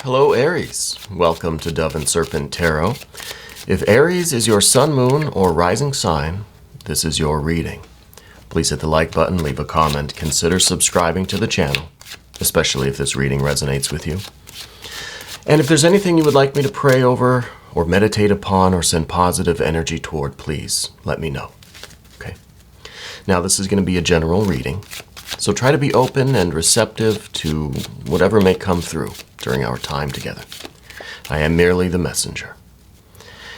Hello Aries, welcome to Dove and Serpent Tarot. If Aries is your sun, moon, or rising sign, this is your reading. Please hit the like button, leave a comment, consider subscribing to the channel, especially if this reading resonates with you. And if there's anything you would like me to pray over, or meditate upon, or send positive energy toward, please let me know. Okay. Now this is going to be a general reading, so try to be open and receptive to whatever may come through during our time together. I am merely the messenger.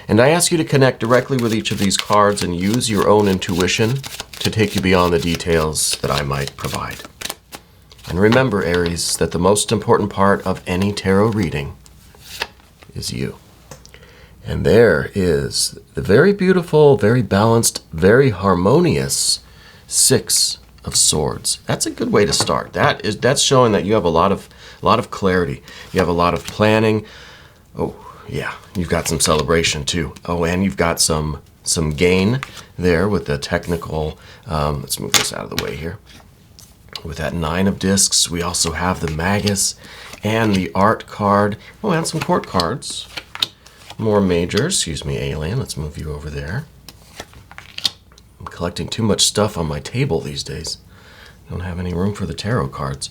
And I ask you to connect directly with each of these cards and use your own intuition to take you beyond the details that I might provide. And remember, Aries, that the most important part of any tarot reading is you. And there is the very beautiful, very balanced, very harmonious Six of Swords. That's a good way to start. That's showing that you have a lot of clarity. You have a lot of planning. Oh, yeah, you've got some celebration too. Oh, and you've got some gain there with the technical. Let's move this out of the way here. With that Nine of Discs, we also have the Magus and the Art card. Oh, and some court cards. More majors. Excuse me, Alien. Let's move you over there. I'm collecting too much stuff on my table these days. Don't have any room for the tarot cards.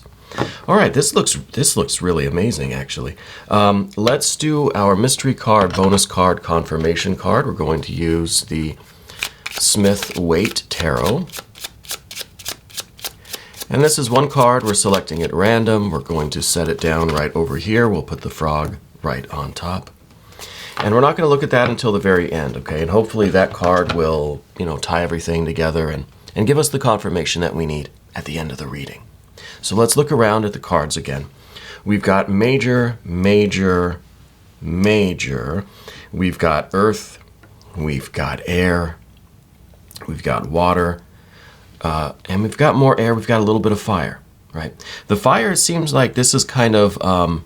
All right, this looks really amazing, actually. Let's do our mystery card, bonus card, confirmation card. We're going to use the Smith-Waite Tarot. And this is one card. We're selecting at random. We're going to set it down right over here. We'll put the frog right on top. And we're not going to look at that until the very end, okay? And hopefully that card will, tie everything together and give us the confirmation that we need at the end of the reading. So let's look around at the cards again. We've got major, major, major. We've got earth. We've got air. We've got water. And we've got more air. We've got a little bit of fire, right? The fire seems like this is kind of...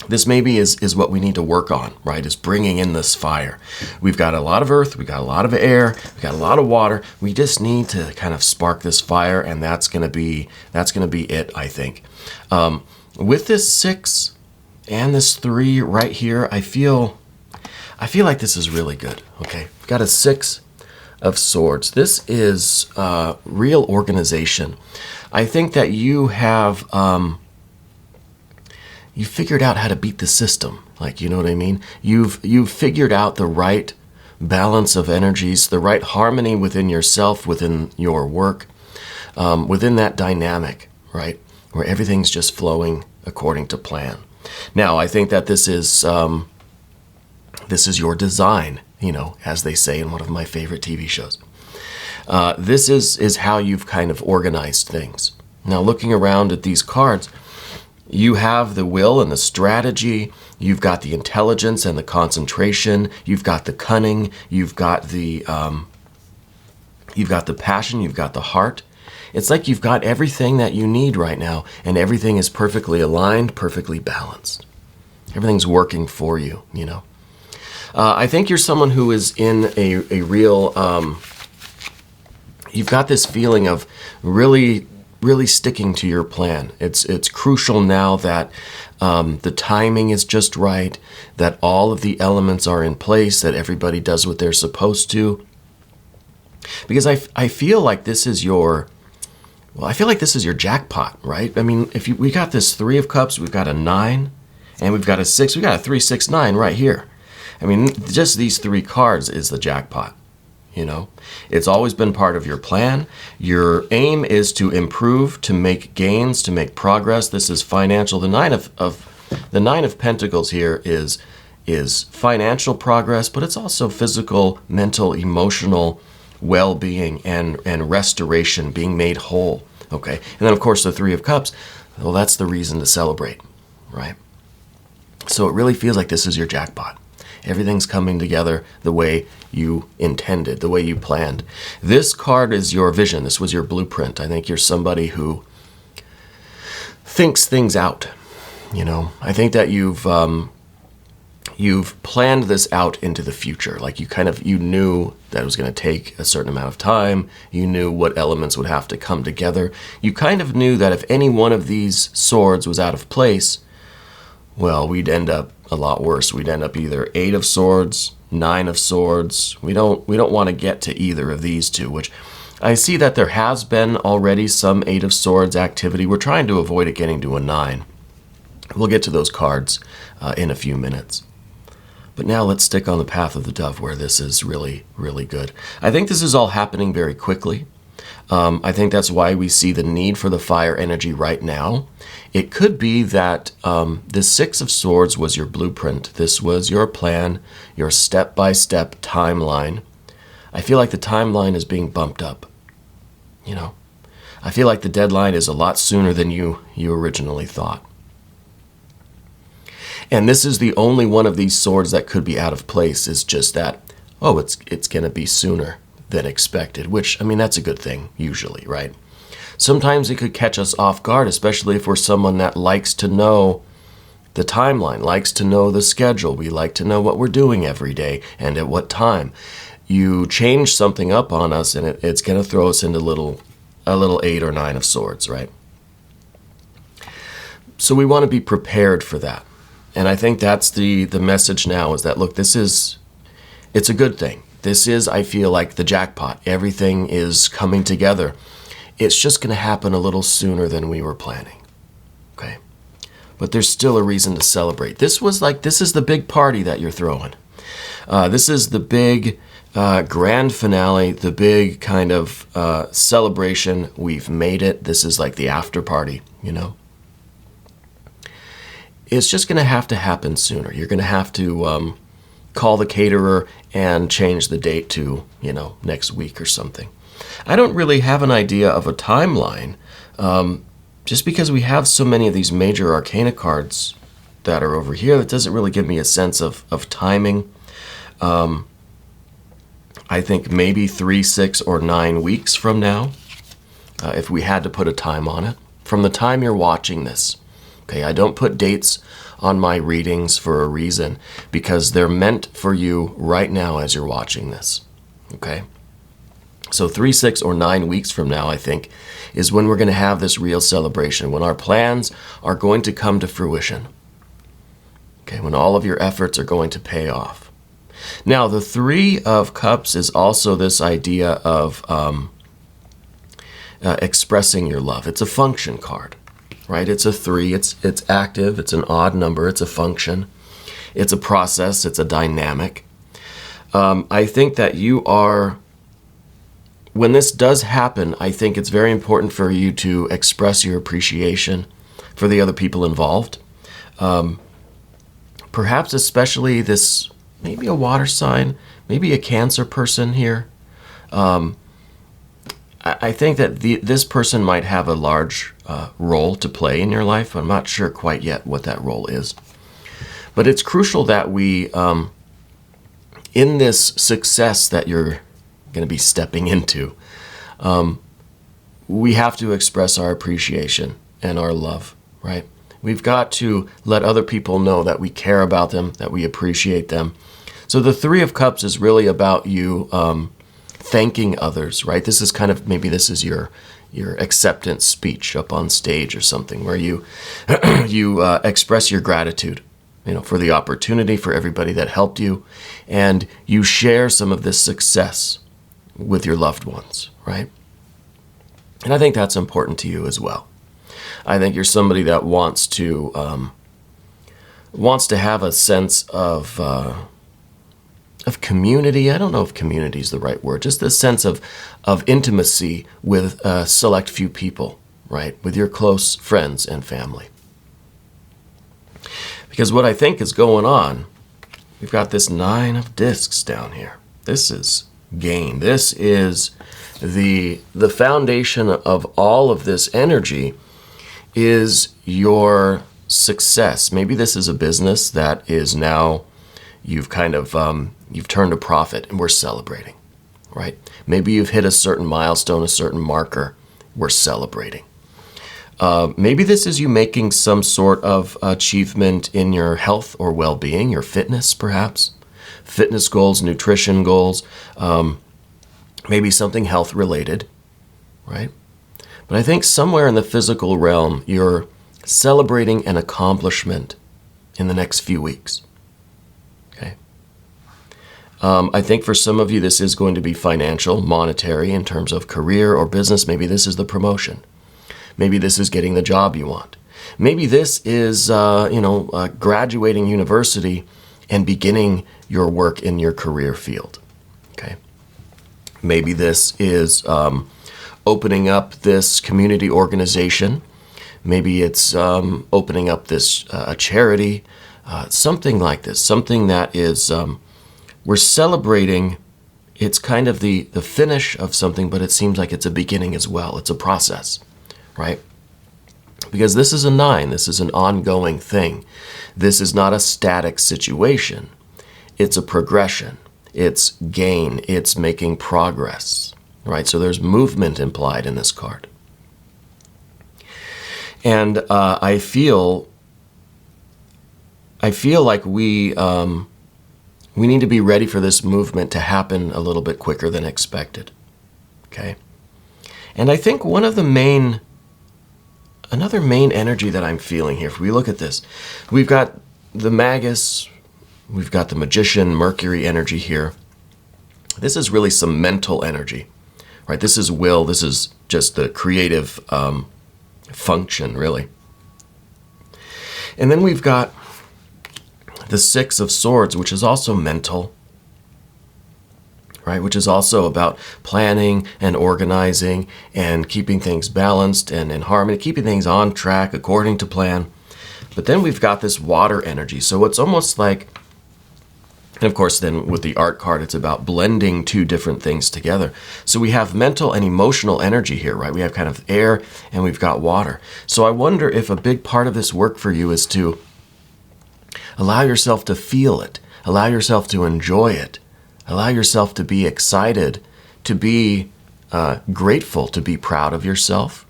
this maybe is what we need to work on, right? Is bringing in this fire. We've got a lot of earth, we've got a lot of air, we've got a lot of water. We just need to kind of spark this fire, and that's gonna be it, I think. With this 6 and this 3 right here, I feel like this is really good. Okay, we've got a 6 of Swords. This is real organization. I think that you have. You figured out how to beat the system, you know what I mean? You've figured out the right balance of energies, the right harmony within yourself, within your work, within that dynamic, right? Where everything's just flowing according to plan. Now, I think that this is your design, as they say in one of my favorite TV shows. This is how you've kind of organized things. Now, looking around at these cards, you have the will and the strategy, you've got the intelligence and the concentration, you've got the cunning, you've got the passion, you've got the heart. It's like you've got everything that you need right now, and everything is perfectly aligned, perfectly balanced. Everything's working for you, I think you're someone who is in a real, you've got this feeling of really sticking to your plan. It's crucial now that the timing is just right, that all of the elements are in place, that everybody does what they're supposed to. Because I feel like this is your, jackpot, right? I mean, we got this 3 of Cups, we've got a 9, and we've got a 6, we've got a 3, 6, 9 right here. I mean, just these 3 cards is the jackpot. It's always been part of your plan. Your aim is to improve, to make gains, to make progress. This is financial. The Nine of Pentacles here is financial progress, but it's also physical, mental, emotional well-being and restoration, being made whole. Okay, and then of course the 3 of Cups. Well, that's the reason to celebrate, right? So it really feels like this is your jackpot. Everything's coming together the way you intended, the way you planned. This card is your vision. This was your blueprint. I think you're somebody who thinks things out. I think that you've planned this out into the future. Like you knew that it was going to take a certain amount of time. You knew what elements would have to come together. You kind of knew that if any one of these swords was out of place, well, we'd end up a lot worse. We'd end up either 8 of Swords, 9 of Swords. We don't want to get to either of these two, which I see that there has been already some 8 of Swords activity. We're trying to avoid it getting to a 9. We'll get to those cards in a few minutes. But now let's stick on the path of the dove where this is really, really good. I think this is all happening very quickly. I think that's why we see the need for the fire energy right now. It could be that the 6 of Swords was your blueprint. This was your plan, your step-by-step timeline. I feel like the timeline is being bumped up. You know, I feel like the deadline is a lot sooner than you originally thought. And this is the only one of these swords that could be out of place, is just that, oh, it's going to be sooner than expected, which, I mean, that's a good thing, usually, right? Sometimes it could catch us off guard, especially if we're someone that likes to know the timeline, likes to know the schedule. We like to know what we're doing every day and at what time. You change something up on us and it's going to throw us into a little 8 or 9 of Swords, right? So we want to be prepared for that. And I think that's the message now, is that, look, it's a good thing. This is, I feel like, the jackpot. Everything is coming together. It's just going to happen a little sooner than we were planning. Okay? But there's still a reason to celebrate. This is the big party that you're throwing. This is the big grand finale, the big kind of celebration. We've made it. This is like the after party, you know? It's just going to happen sooner. You're going to have to call the caterer and change the date to, next week or something. I don't really have an idea of a timeline, just because we have so many of these major arcana cards that are over here. That doesn't really give me a sense of timing. I think maybe 3, 6, or 9 weeks from now, if we had to put a time on it, from the time you're watching this. Okay, I don't put dates on my readings for a reason, because they're meant for you right now as you're watching this. Okay? So 3, 6, or 9 weeks from now, I think, is when we're going to have this real celebration, when our plans are going to come to fruition. Okay, when all of your efforts are going to pay off. Now, the 3 of Cups is also this idea of expressing your love. It's a function card. Right? It's a 3, it's active, it's an odd number, it's a function, it's a process, it's a dynamic. I think that when this does happen, I think it's very important for you to express your appreciation for the other people involved. Perhaps especially this, maybe a water sign, maybe a Cancer person here. I think that this person might have a large role to play in your life. I'm not sure quite yet what that role is. But it's crucial that we, in this success that you're going to be stepping into, we have to express our appreciation and our love, right? We've got to let other people know that we care about them, that we appreciate them. So the 3 of Cups is really about you thanking others, right? This is kind of, maybe this is your acceptance speech up on stage or something, where you express your gratitude, for the opportunity, for everybody that helped you, and you share some of this success with your loved ones, right? And I think that's important to you as well. I think you're somebody that wants to have a sense of community. I don't know if community is the right word, just this sense of intimacy with a select few people, right? With your close friends and family. Because what I think is going on, we've got this 9 of discs down here. This is gain. This is the foundation of all of this energy is your success. Maybe this is a business that is now, you've kind of, you've turned a profit and we're celebrating, right? Maybe you've hit a certain milestone, a certain marker, we're celebrating. Maybe this is you making some sort of achievement in your health or well-being, your fitness perhaps, fitness goals, nutrition goals, maybe something health related, right? But I think somewhere in the physical realm, you're celebrating an accomplishment in the next few weeks. Okay. I think for some of you, this is going to be financial, monetary, in terms of career or business. Maybe this is the promotion. Maybe this is getting the job you want. Maybe this is, graduating university and beginning your work in your career field. Okay. Maybe this is opening up this community organization. Maybe it's opening up this a charity, something like this, something that is, we're celebrating. It's kind of the finish of something, but it seems like it's a beginning as well. It's a process, right? Because this is a 9. This is an ongoing thing. This is not a static situation. It's a progression. It's gain. It's making progress, right? So there's movement implied in this card. And I feel like we need to be ready for this movement to happen a little bit quicker than expected. Okay? And I think another main energy that I'm feeling here, if we look at this, we've got the Magus, we've got the Magician, Mercury energy here. This is really some mental energy, right? This is will, this is just the creative function, really. And then we've got the 6 of Swords, which is also mental, right? Which is also about planning and organizing and keeping things balanced and in harmony, keeping things on track according to plan. But then we've got this water energy. So it's almost like, and of course then with the art card, it's about blending 2 different things together. So we have mental and emotional energy here, right? We have kind of air and we've got water. So I wonder if a big part of this work for you is to allow yourself to feel it, allow yourself to enjoy it, allow yourself to be excited, to be grateful, to be proud of yourself,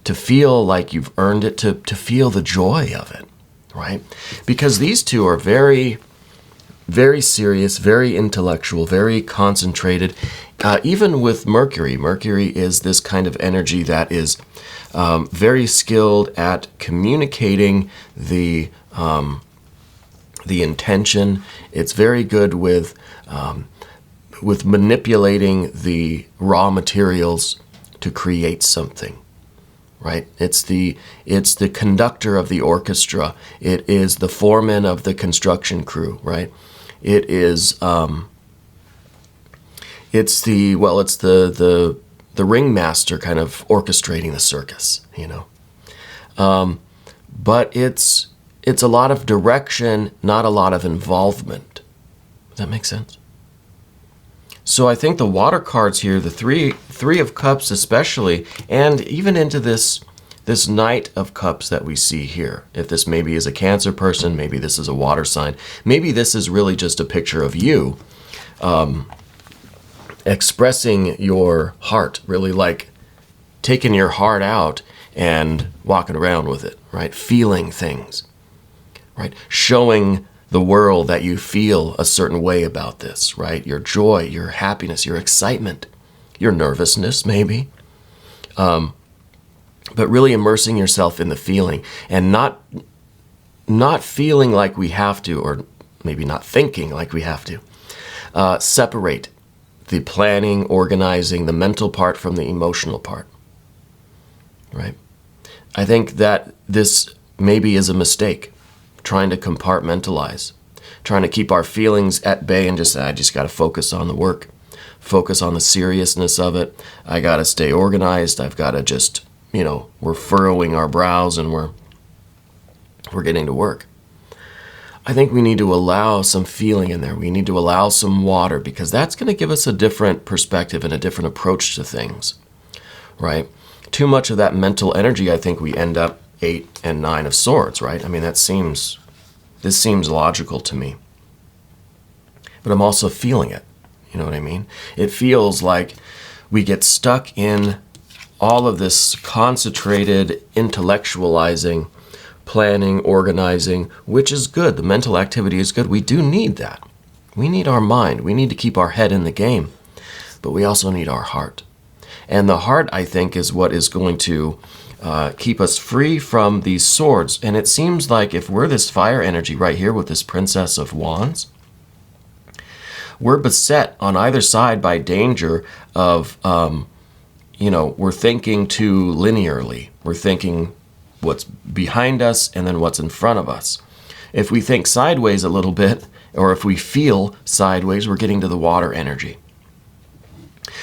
to feel like you've earned it, to feel the joy of it, right? Because these 2 are very, very serious, very intellectual, very concentrated. Even with Mercury, Mercury is this kind of energy that is very skilled at communicating the intention. It's very good with manipulating the raw materials to create something, right? It's the conductor of the orchestra. It is the foreman of the construction crew, right? It is it's the ringmaster kind of orchestrating the circus, but it's a lot of direction, not a lot of involvement. Does that make sense? So I think the water cards here, the three of Cups especially, and even into this Knight of Cups that we see here. If this maybe is a Cancer person, maybe this is a water sign, maybe this is really just a picture of you expressing your heart, really like taking your heart out and walking around with it, right? Feeling things, right? Showing the world that you feel a certain way about this, right? Your joy, your happiness, your excitement, your nervousness maybe. But really immersing yourself in the feeling and not feeling like we have to, or maybe not thinking like we have to, separate the planning, organizing, the mental part from the emotional part, right? I think that this maybe is a mistake, trying to compartmentalize, trying to keep our feelings at bay and I just got to focus on the work, focus on the seriousness of it. I got to stay organized. I've got to just, we're furrowing our brows and we're getting to work. I think we need to allow some feeling in there. We need to allow some water because that's going to give us a different perspective and a different approach to things, right? Too much of that mental energy, I think we end up 8 and 9 of Swords, right? I mean, this seems logical to me. But I'm also feeling it. You know what I mean? It feels like we get stuck in all of this concentrated intellectualizing, planning, organizing, which is good. The mental activity is good. We do need that. We need our mind. We need to keep our head in the game. But we also need our heart. And the heart, I think, is what is going to keep us free from these swords. And it seems like if we're this fire energy right here with this Princess of Wands, we're beset on either side by danger of, we're thinking too linearly. We're thinking what's behind us and then what's in front of us. If we think sideways a little bit, or if we feel sideways, we're getting to the water energy.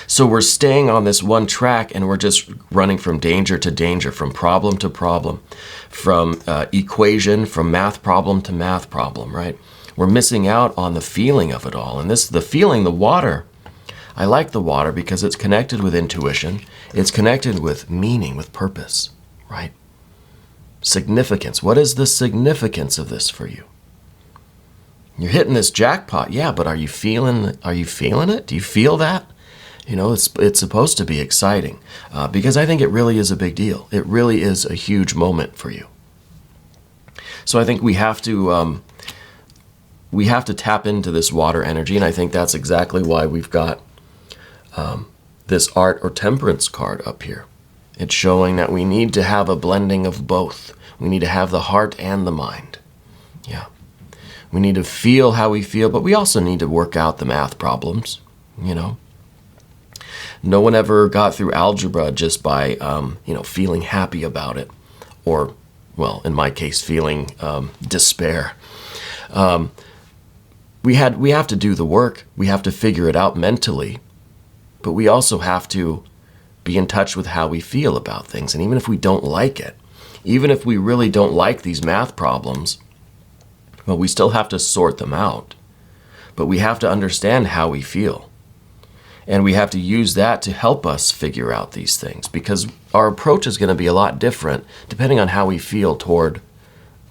So we're staying on this one track and we're just running from danger to danger, from problem to problem, from equation, from math problem to math problem, right? We're missing out on the feeling of it all. And the feeling, the water, I like the water because it's connected with intuition. It's connected with meaning, with purpose, right? Significance. What is the significance of this for you? You're hitting this jackpot, yeah, but are you feeling it? Do you feel that? It's supposed to be exciting because I think it really is a big deal. It really is a huge moment for you. So I think we have to tap into this water energy, and I think that's exactly why we've got this art or temperance card up here. It's showing that we need to have a blending of both. We need to have the heart and the mind. Yeah. We need to feel how we feel, but we also need to work out the math problems, No one ever got through algebra just by, feeling happy about it, or, well, in my case, feeling despair. We have to do the work. We have to figure it out mentally, but we also have to be in touch with how we feel about things. And even if we don't like it, even if we really don't like these math problems, well, we still have to sort them out. But we have to understand how we feel. And we have to use that to help us figure out these things, because our approach is going to be a lot different depending on how we feel toward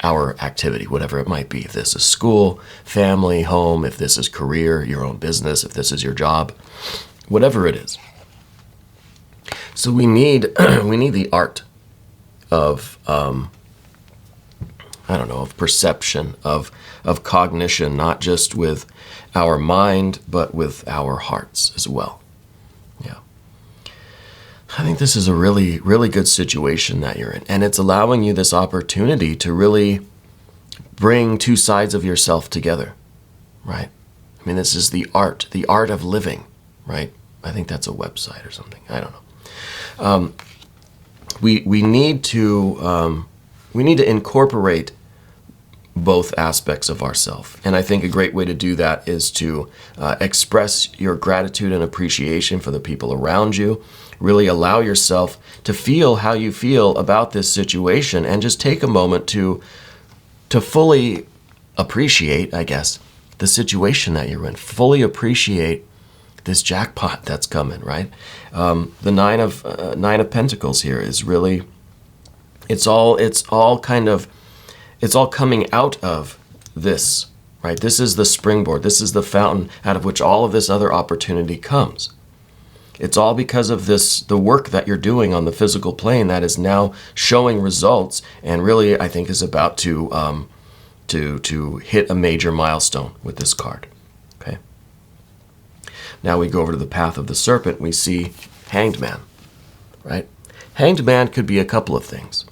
our activity, whatever it might be. If this is school, family, home, if this is career, your own business, if this is your job, whatever it is. So we need the art of of perception, of cognition, not just with our mind, but with our hearts as well. Yeah. I think this is a really, really good situation that you're in. And it's allowing you this opportunity to really bring two sides of yourself together, right? I mean, this is the art of living, right? I think that's a website or something. I don't know. We need to incorporate both aspects of ourselves. And I think a great way to do that is to express your gratitude and appreciation for the people around you. Really allow yourself to feel how you feel about this situation, and just take a moment to fully appreciate, I guess, the situation that you're in. Fully appreciate this jackpot that's coming, right? The Nine of Pentacles here is really, it's all coming out of this, right? This is the springboard. This is the fountain out of which all of this other opportunity comes. It's all because of the work that you're doing on the physical plane that is now showing results, and really, I think, is about to hit a major milestone with this card. Okay. Now we go over to the path of the serpent. We see Hanged Man, right? Hanged Man could be a couple of things.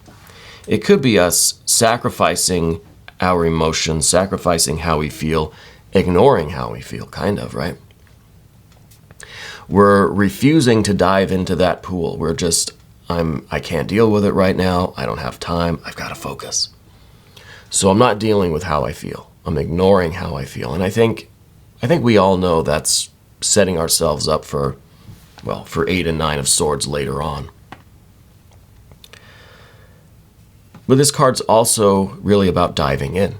It could be us sacrificing our emotions, sacrificing how we feel, ignoring how we feel, kind of, right? We're refusing to dive into that pool. We're just, I can't deal with it right now. I don't have time. I've got to focus. So I'm not dealing with how I feel. I'm ignoring how I feel. And I think we all know that's setting ourselves up for 8 and 9 of Swords later on. But this card's also really about diving in,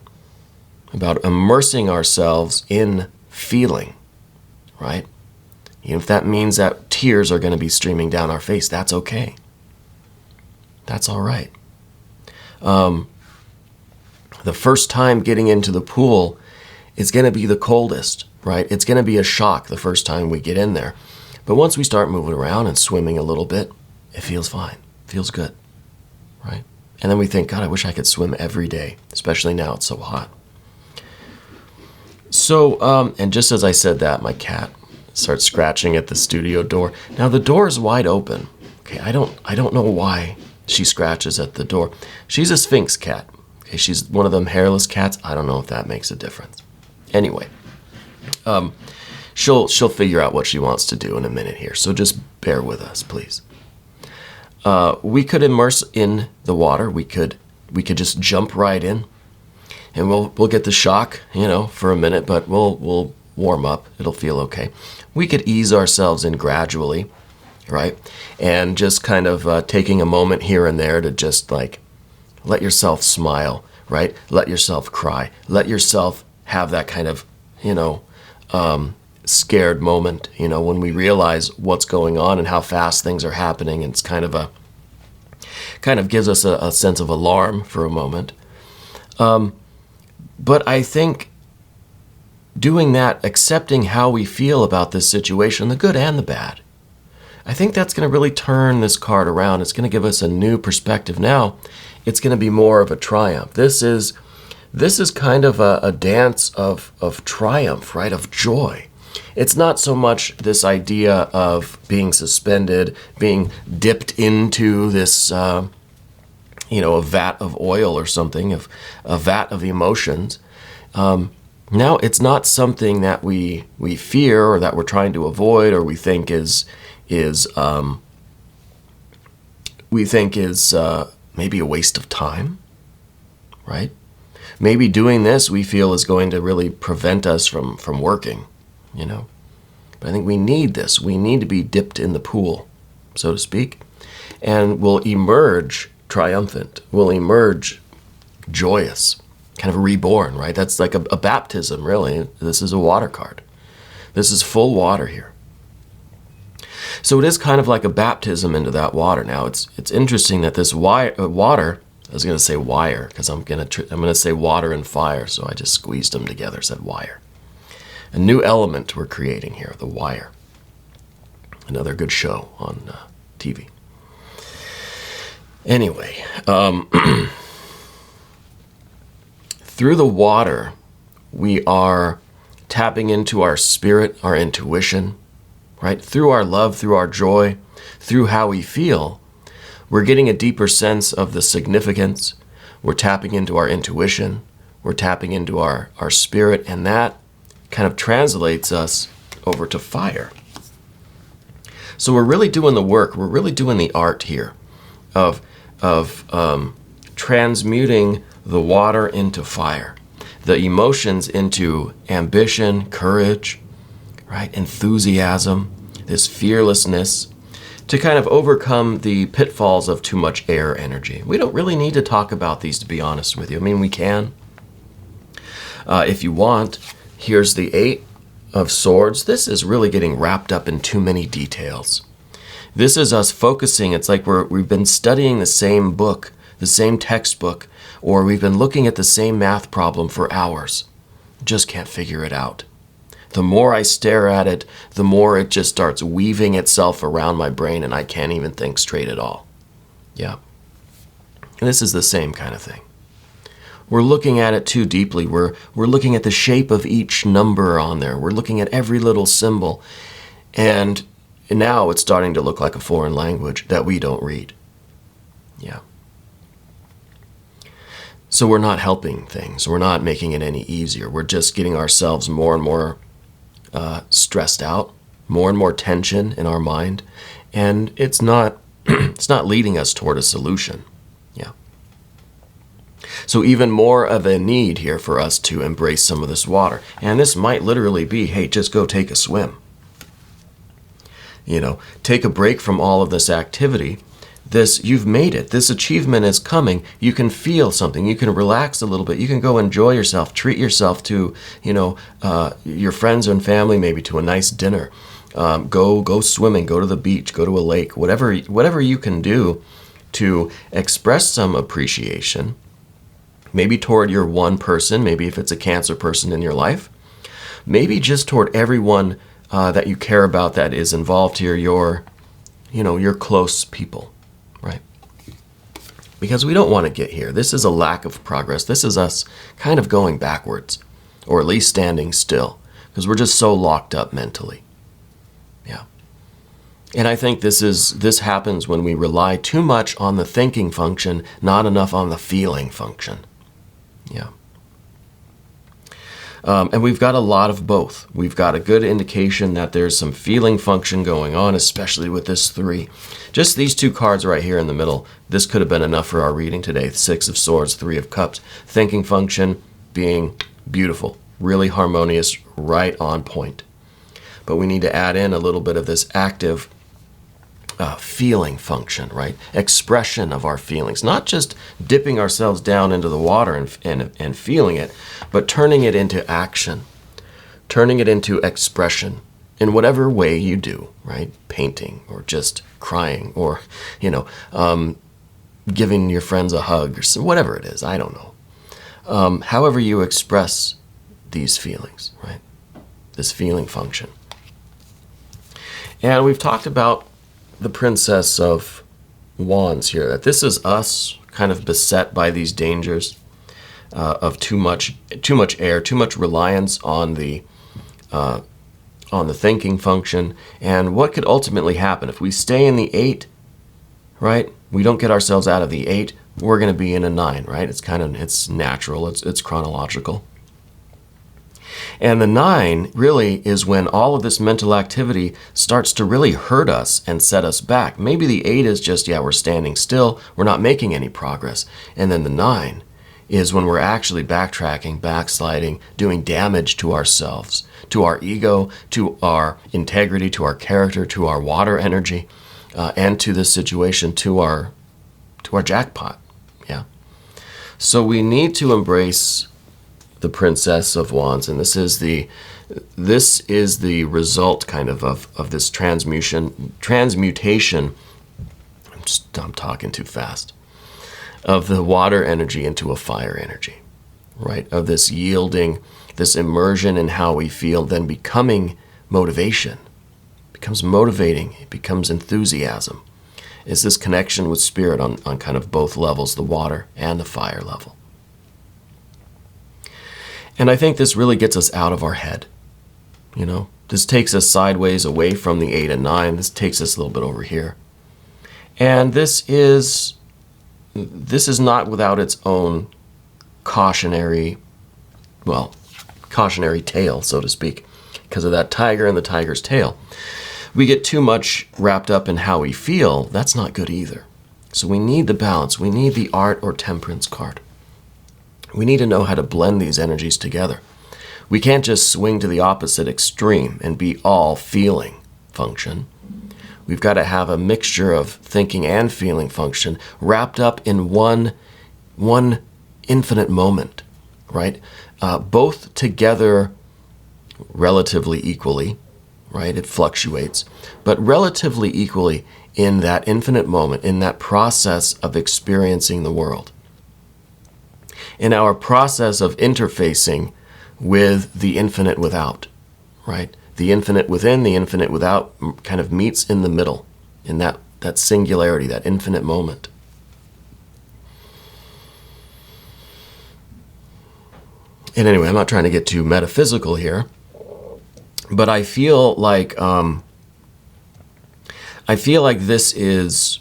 about immersing ourselves in feeling, right? Even if that means that tears are going to be streaming down our face, that's okay. That's all right. The first time getting into the pool, it's going to be the coldest, right? It's going to be a shock the first time we get in there. But once we start moving around and swimming a little bit, it feels fine. It feels good, right? And then we think, God, I wish I could swim every day, especially now it's so hot. So, and just as I said that, my cat starts scratching at the studio door. Now the door is wide open. Okay, I don't know why She scratches at the door. She's a Sphinx cat. Okay, she's one of them hairless cats. I don't know if that makes a difference. Anyway, she'll figure out what she wants to do in a minute here. So just bear with us, please. We could immerse in the water. We could just jump right in, and we'll get the shock, for a minute, but we'll warm up. It'll feel okay. We could ease ourselves in gradually, right? And just kind of taking a moment here and there to just like let yourself smile, right? Let yourself cry. Let yourself have that kind of, scared moment, when we realize what's going on and how fast things are happening. And it's kind of gives us a sense of alarm for a moment. But I think doing that, accepting how we feel about this situation, the good and the bad, I think that's going to really turn this card around. It's going to give us a new perspective. Now, it's going to be more of a triumph. This is kind of a dance of triumph, right? Of joy. It's not so much this idea of being suspended, being dipped into this, a vat of oil or something, of a vat of emotions. Now, it's not something that we fear or that we're trying to avoid or we think is maybe a waste of time, right? Maybe doing this we feel is going to really prevent us from working, But I think we need this. We need to be dipped in the pool, so to speak, and we'll emerge triumphant. We'll emerge joyous, kind of reborn, right? That's like a baptism, really. This is a water card. This is full water here. So it is kind of like a baptism into that water. Now, it's interesting that this water, I was going to say wire, because I'm going to say water and fire, so I just squeezed them together, said wire. A new element we're creating here, the wire. Another good show on TV. Anyway, through the water, we are tapping into our spirit, our intuition, right? Through our love, through our joy, through how we feel, we're getting a deeper sense of the significance. We're tapping into our intuition. We're tapping into our spirit, and that kind of translates us over to fire. So we're really doing the work. We're really doing the art here of transmuting the water into fire, the emotions into ambition, courage, right? Enthusiasm, this fearlessness, to kind of overcome the pitfalls of too much air energy. We don't really need to talk about these, to be honest with you. I mean, we can. If you want, here's the 8 of Swords. This is really getting wrapped up in too many details. This is us focusing. It's like we've been studying the same book, the same textbook, or we've been looking at the same math problem for hours. Just can't figure it out. The more I stare at it, the more it just starts weaving itself around my brain and I can't even think straight at all. Yeah. And this is the same kind of thing. We're looking at it too deeply. We're looking at the shape of each number on there. We're looking at every little symbol. And now it's starting to look like a foreign language that we don't read. Yeah. So we're not helping things. We're not making it any easier. We're just getting ourselves more and more stressed out, more and more tension in our mind, and it's not leading us toward a solution. Yeah. So even more of a need here for us to embrace some of this water, and this might literally be, hey, just go take a swim. Take a break from all of this activity. You've made it. This achievement is coming. You can feel something. You can relax a little bit. You can go enjoy yourself. Treat yourself to, your friends and family, maybe to a nice dinner. Go swimming. Go to the beach. Go to a lake. Whatever you can do to express some appreciation, maybe toward your one person, maybe if it's a Cancer person in your life, maybe just toward everyone that you care about that is involved here, your close people. Right? Because we don't want to get here. This is a lack of progress. This is us kind of going backwards, or at least standing still, because we're just so locked up mentally. Yeah. And I think this happens when we rely too much on the thinking function, not enough on the feeling function. Yeah. And we've got a lot of both. We've got a good indication that there's some feeling function going on, especially with this 3. Just these 2 cards right here in the middle, this could have been enough for our reading today. 6 of Swords, 3 of Cups. Thinking function being beautiful, really harmonious, right on point. But we need to add in a little bit of this active feeling function, right? Expression of our feelings, not just dipping ourselves down into the water and feeling it, but turning it into action, turning it into expression in whatever way you do, right? Painting, or just crying, or, giving your friends a hug, or whatever it is, I don't know. However you express these feelings, right? This feeling function. And we've talked about the Princess of Wands here, that this is us kind of beset by these dangers of too much air, too much reliance on the thinking function. And what could ultimately happen if we stay in the 8, right? We don't get ourselves out of the 8, we're going to be in a 9, right? It's natural, it's chronological. And the 9 really is when all of this mental activity starts to really hurt us and set us back. Maybe the 8 is just, we're standing still, we're not making any progress. And then the 9 is when we're actually backtracking, backsliding, doing damage to ourselves, to our ego, to our integrity, to our character, to our water energy, and to this situation, to our jackpot. Yeah. So we need to embrace the Princess of Wands, and this is the result kind of this transmutation. I'm talking too fast. Of the water energy into a fire energy, right? Of this yielding, this immersion in how we feel, then becoming motivation. It becomes motivating. It becomes enthusiasm. It's this connection with spirit on kind of both levels, the water and the fire level. And I think this really gets us out of our head. This takes us sideways away from the 8 and 9. This takes us a little bit over here. And this is not without its own cautionary tale, so to speak, because of that tiger and the tiger's tail. We get too much wrapped up in how we feel. That's not good either. So we need the balance. We need the art or temperance card. We need to know how to blend these energies together. We can't just swing to the opposite extreme and be all feeling function. We've got to have a mixture of thinking and feeling function wrapped up in one infinite moment, right? Both together relatively equally, right? It fluctuates, but relatively equally in that infinite moment, in that process of experiencing the world. In our process of interfacing with the infinite without, right? The infinite within, the infinite without kind of meets in the middle, in that singularity, that infinite moment. And anyway, I'm not trying to get too metaphysical here, but I feel like this is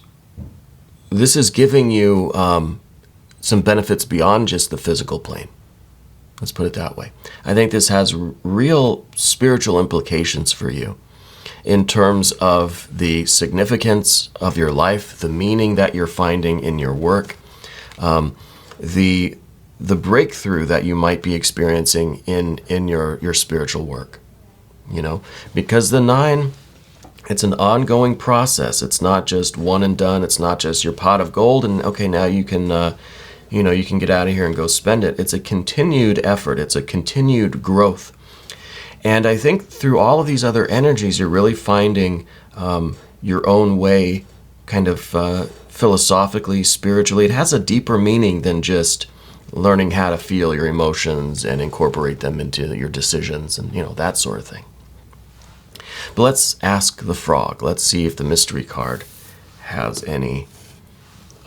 giving you some benefits beyond just the physical plane. Let's put it that way. I think this has real spiritual implications for you in terms of the significance of your life, the meaning that you're finding in your work, the breakthrough that you might be experiencing in your spiritual work. Because the 9, it's an ongoing process. It's not just one and done. It's not just your pot of gold and okay, now you can you can get out of here and go spend it. It's a continued effort. It's a continued growth. And I think through all of these other energies, you're really finding your own way, kind of philosophically, spiritually. It has a deeper meaning than just learning how to feel your emotions and incorporate them into your decisions and, that sort of thing. But let's ask the frog. Let's see if the mystery card has any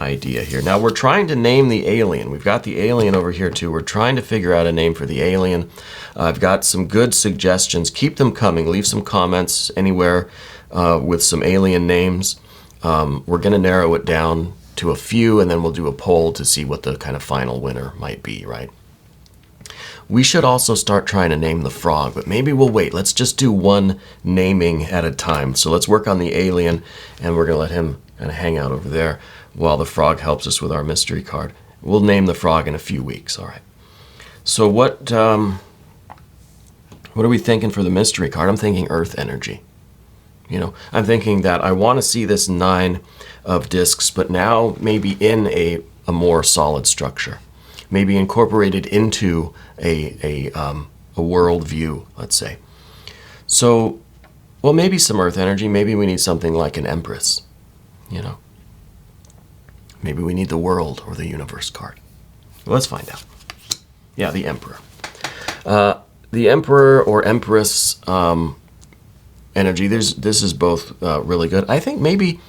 idea here. Now we're trying to name the alien. We've got the alien over here too. We're trying to figure out a name for the alien. I've got some good suggestions. Keep them coming. Leave some comments anywhere with some alien names. We're going to narrow it down to a few, and then we'll do a poll to see what the kind of final winner might be, right? We should also start trying to name the frog, but maybe we'll wait. Let's just do one naming at a time. So let's work on the alien, and we're going to let him kind of hang out over there while the frog helps us with our mystery card. We'll name the frog in a few weeks, all right? So what are we thinking for the mystery card? I'm thinking earth energy. You know, I'm thinking that I want to see this 9 of discs, but now maybe in a more solid structure. Maybe incorporated into a world view, let's say. So, well, maybe some earth energy. Maybe we need something like an empress, you know. Maybe we need the world or the universe card. Let's find out. Yeah, the emperor. The emperor or empress energy, this is both really good. I think maybe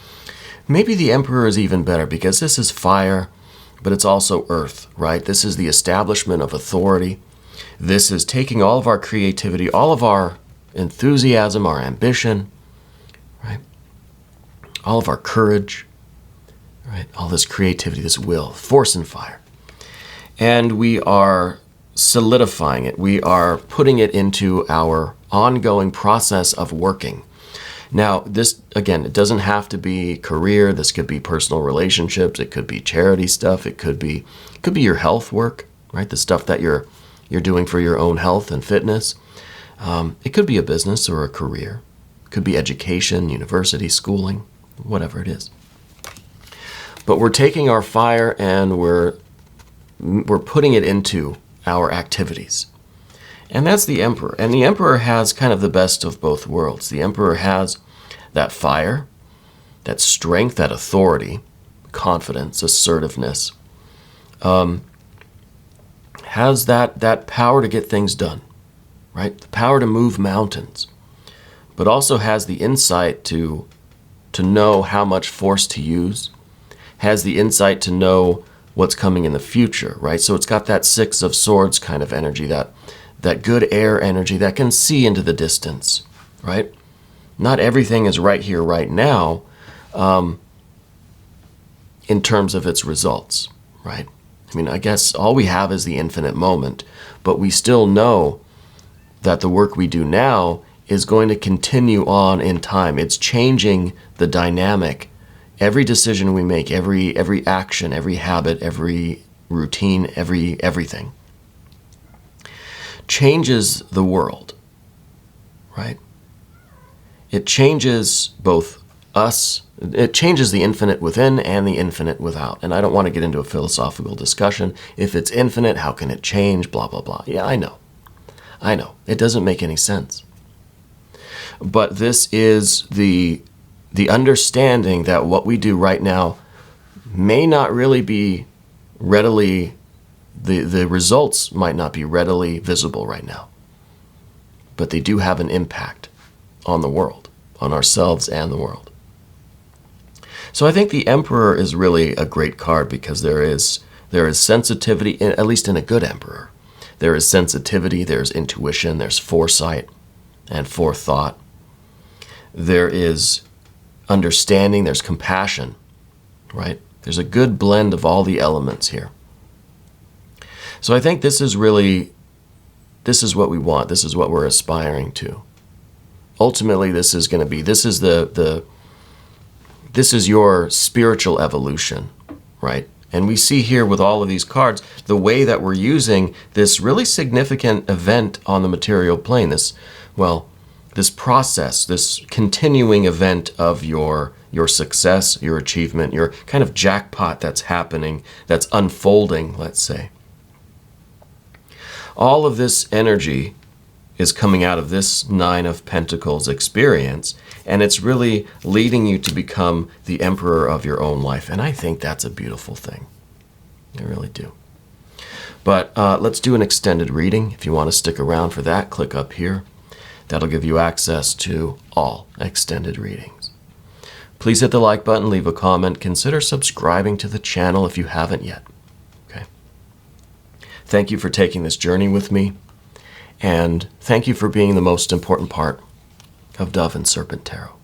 the emperor is even better because this is fire, but it's also earth, right? This is the establishment of authority. This is taking all of our creativity, all of our enthusiasm, our ambition, right? All of our courage, right? All this creativity, this will, force and fire. And we are solidifying it. We are putting it into our ongoing process of working. Now, this, again, it doesn't have to be career. This could be personal relationships. It could be charity stuff. It could be your health work, right? The stuff that you're doing for your own health and fitness. It could be a business or a career. It could be education, university, schooling, whatever it is. But we're taking our fire and we're putting it into our activities. And that's the emperor. And the emperor has kind of the best of both worlds. The emperor has that fire, that strength, that authority, confidence, assertiveness. Has that power to get things done, right? The power to move mountains. But also has the insight to know how much force to use. Has the insight to know what's coming in the future, right? So it's got that 6 of Swords kind of energy, that good air energy that can see into the distance, right? Not everything is right here, right now, in terms of its results, right? I mean, I guess all we have is the infinite moment, but we still know that the work we do now is going to continue on in time. It's changing the dynamic. Every decision we make, every action, every habit, every routine, everything changes the world, right? It changes both us, it changes the infinite within and the infinite without. And I don't want to get into a philosophical discussion. If it's infinite, how can it change? Blah, blah, blah. Yeah, I know. It doesn't make any sense. But this is the understanding that what we do right now may not really be readily, the results might not be readily visible right now, but they do have an impact on the world, on ourselves and the world. So I think the Emperor is really a great card because there is sensitivity, at least in a good Emperor. There is sensitivity, there's intuition, there's foresight and forethought. There is understanding, there's compassion, right? There's a good blend of all the elements here. So I think this is what we want. This is what we're aspiring to. Ultimately, this is your spiritual evolution, right? And we see here with all of these cards, the way that we're using this really significant event on the material plane, this process, this continuing event of your success, your achievement, your kind of jackpot that's happening, that's unfolding, let's say. All of this energy is coming out of this Nine of Pentacles experience, and it's really leading you to become the emperor of your own life. And I think that's a beautiful thing. I really do. But let's do an extended reading. If you want to stick around for that, click up here. That'll give you access to all extended readings. Please hit the like button, leave a comment, consider subscribing to the channel if you haven't yet. Okay. Thank you for taking this journey with me, and thank you for being the most important part of Dove and Serpent Tarot.